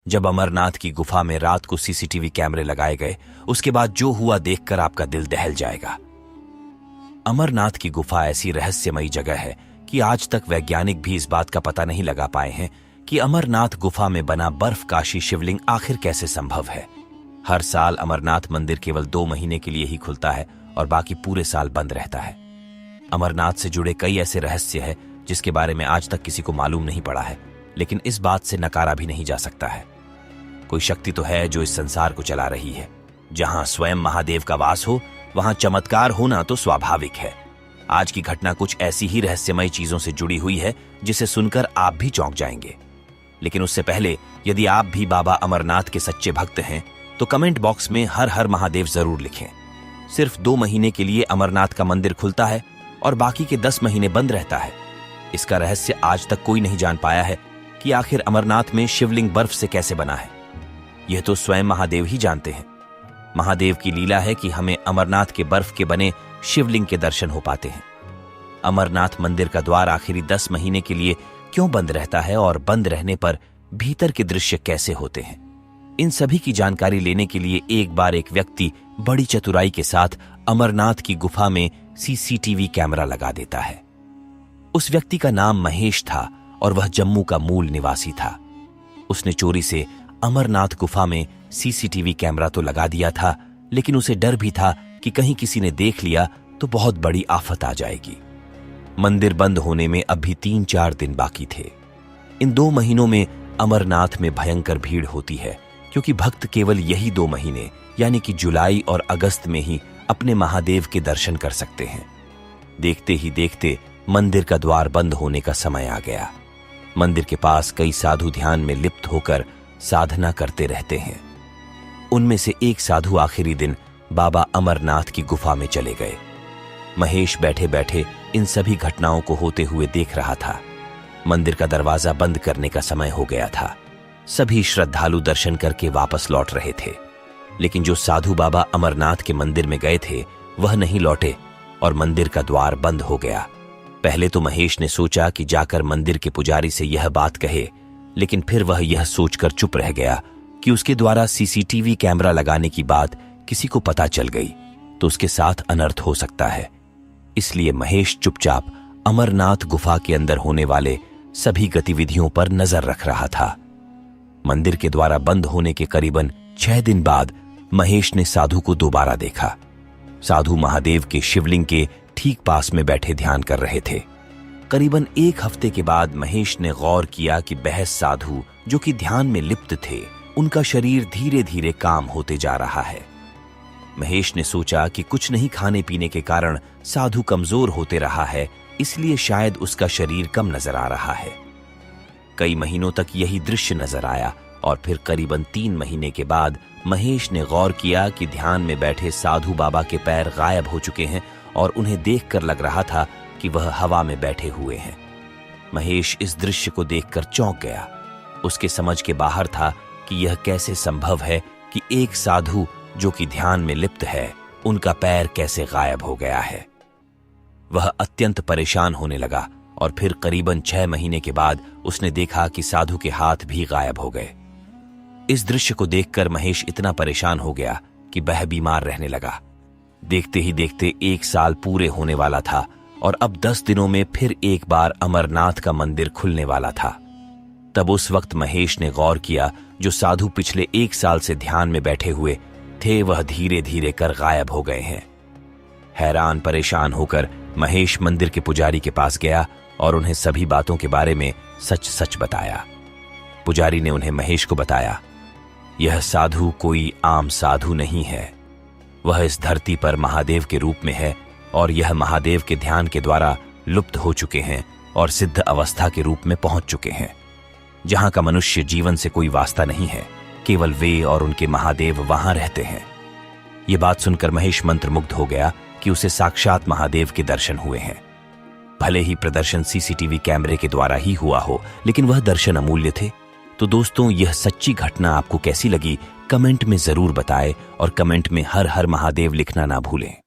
जब अमरनाथ की गुफा में रात को सीसीटीवी कैमरे लगाए गए, उसके बाद जो हुआ देखकर आपका दिल दहल जाएगा। अमरनाथ की गुफा ऐसी रहस्यमयी जगह है कि आज तक वैज्ञानिक भी इस बात का पता नहीं लगा पाए हैं कि अमरनाथ गुफा में बना बर्फकाशी शिवलिंग आखिर कैसे संभव है। हर साल अमरनाथ मंदिर केवल 2 महीने के लिए ही खुलता है और बाकी पूरे साल बंद रहता है। अमरनाथ से जुड़े कई ऐसे रहस्य हैं जिसके बारे में आज तक किसी को मालूम नहीं पड़ा है, लेकिन इस बात से नकारा भी नहीं जा सकता है। कोई शक्ति तो है जो इस संसार को चला रही है। जहां स्वयं महादेव का वास हो, वहां चमत्कार होना तो स्वाभाविक है। आज की घटना कुछ ऐसी ही रहस्यमय चीजों से जुड़ी हुई है जिसे सुनकर आप भी चौंक जाएंगे। लेकिन उससे पहले, यदि आप भी बाबा अमरनाथ के सच्चे भक्त हैं तो कमेंट बॉक्स में हर हर महादेव जरूर लिखें। सिर्फ 2 महीने के लिए अमरनाथ का मंदिर खुलता है और बाकी के 10 महीने बंद रहता है। इसका रहस्य आज तक कोई नहीं जान पाया है कि आखिर अमरनाथ में शिवलिंग बर्फ से कैसे बना है। यह तो स्वयं महादेव ही जानते हैं। महादेव की लीला है कि हमें अमरनाथ के बर्फ के बने शिवलिंग के दर्शन हो पाते हैं। अमरनाथ मंदिर का द्वार आखिरी 10 महीने के लिए क्यों बंद रहता है और बंद रहने पर भीतर के दृश्य कैसे होते हैं, इन सभी की जानकारी लेने के लिए एक बार एक व्यक्ति बड़ी चतुराई के साथ अमरनाथ की गुफा में सीसीटीवी कैमरा लगा देता है। उस व्यक्ति का नाम महेश था और वह जम्मू का मूल निवासी था। उसने चोरी से अमरनाथ गुफा में सीसीटीवी कैमरा तो लगा दिया था, लेकिन उसे डर भी था कि कहीं किसी ने देख लिया तो बहुत बड़ी आफत आ जाएगी। मंदिर बंद होने में अब भी 3-4 दिन बाकी थे। इन 2 महीनों में अमरनाथ में भयंकर भीड़ होती है, क्योंकि भक्त केवल यही 2 महीने यानी कि जुलाई और अगस्त में ही अपने महादेव के दर्शन कर सकते हैं। देखते ही देखते मंदिर का द्वार बंद होने का समय आ गया। मंदिर के पास कई साधु ध्यान में लिप्त होकर साधना करते रहते हैं। उनमें से एक साधु आखिरी दिन बाबा अमरनाथ की गुफा में चले गए। महेश बैठे बैठे इन सभी घटनाओं को होते हुए देख रहा था। मंदिर का दरवाजा बंद करने का समय हो गया था। सभी श्रद्धालु दर्शन करके वापस लौट रहे थे, लेकिन जो साधु बाबा अमरनाथ के मंदिर में गए थे वह नहीं लौटे और मंदिर का द्वार बंद हो गया। पहले तो महेश ने सोचा कि जाकर मंदिर के पुजारी से यह बात कहे, लेकिन फिर वह यह सोचकर चुप रह गया कि उसके द्वारा सीसीटीवी कैमरा लगाने की बात किसी को पता चल गई तो उसके साथ अनर्थ हो सकता है। इसलिए महेश चुपचाप अमरनाथ गुफा के अंदर होने वाले सभी गतिविधियों पर नजर रख रहा था। मंदिर के द्वारा बंद होने के करीबन 6 दिन बाद महेश ने साधु को दोबारा देखा। साधु महादेव के शिवलिंग के ठीक पास में बैठे ध्यान कर रहे थे। करीबन 1 हफ्ते के बाद महेश ने गौर किया कि बहस साधु जो कि ध्यान में लिप्त थे, उनका शरीर धीरे धीरे काम होते जा रहा है। महेश ने सोचा कि कुछ नहीं खाने पीने के कारण साधु कमजोर होते रहा है, इसलिए शायद उसका शरीर कम नजर आ रहा है। कई महीनों तक यही दृश्य नजर आया और फिर करीबन 3 महीने के बाद महेश ने गौर किया कि ध्यान में बैठे साधु बाबा के पैर गायब हो चुके हैं और उन्हें देखकर लग रहा था कि वह हवा में बैठे हुए हैं। महेश इस दृश्य को देखकर चौंक गया। उसके समझ के बाहर था कि यह कैसे संभव है कि एक साधु जो कि ध्यान में लिप्त है, उनका पैर कैसे गायब हो गया है। वह अत्यंत परेशान होने लगा और फिर करीबन 6 महीने के बाद उसने देखा कि साधु के हाथ भी गायब हो गए। इस दृश्य को देखकर महेश इतना परेशान हो गया कि वह बीमार रहने लगा। देखते ही देखते 1 साल पूरे होने वाला था और अब 10 दिनों में फिर एक बार अमरनाथ का मंदिर खुलने वाला था। तब उस वक्त महेश ने गौर किया जो साधु पिछले 1 साल से ध्यान में बैठे हुए थे, वह धीरे धीरे कर गायब हो गए हैं। हैरान परेशान होकर महेश मंदिर के पुजारी के पास गया और उन्हें सभी बातों के बारे में सच सच बताया। पुजारी ने उन्हें महेश को बताया, यह साधु कोई आम साधु नहीं है। वह इस धरती पर महादेव के रूप में है और यह महादेव के ध्यान के द्वारा लुप्त हो चुके हैं और सिद्ध अवस्था के रूप में पहुंच चुके हैं, जहां का मनुष्य जीवन से कोई वास्ता नहीं है। केवल वे और उनके महादेव वहां रहते हैं। यह बात सुनकर महेश मंत्रमुग्ध हो गया कि उसे साक्षात महादेव के दर्शन हुए हैं। भले ही प्रदर्शन सीसीटीवी कैमरे के द्वारा ही हुआ हो, लेकिन वह दर्शन अमूल्य थे। तो दोस्तों, यह सच्ची घटना आपको कैसी लगी कमेंट में जरूर बताएं और कमेंट में हर हर महादेव लिखना ना भूलें।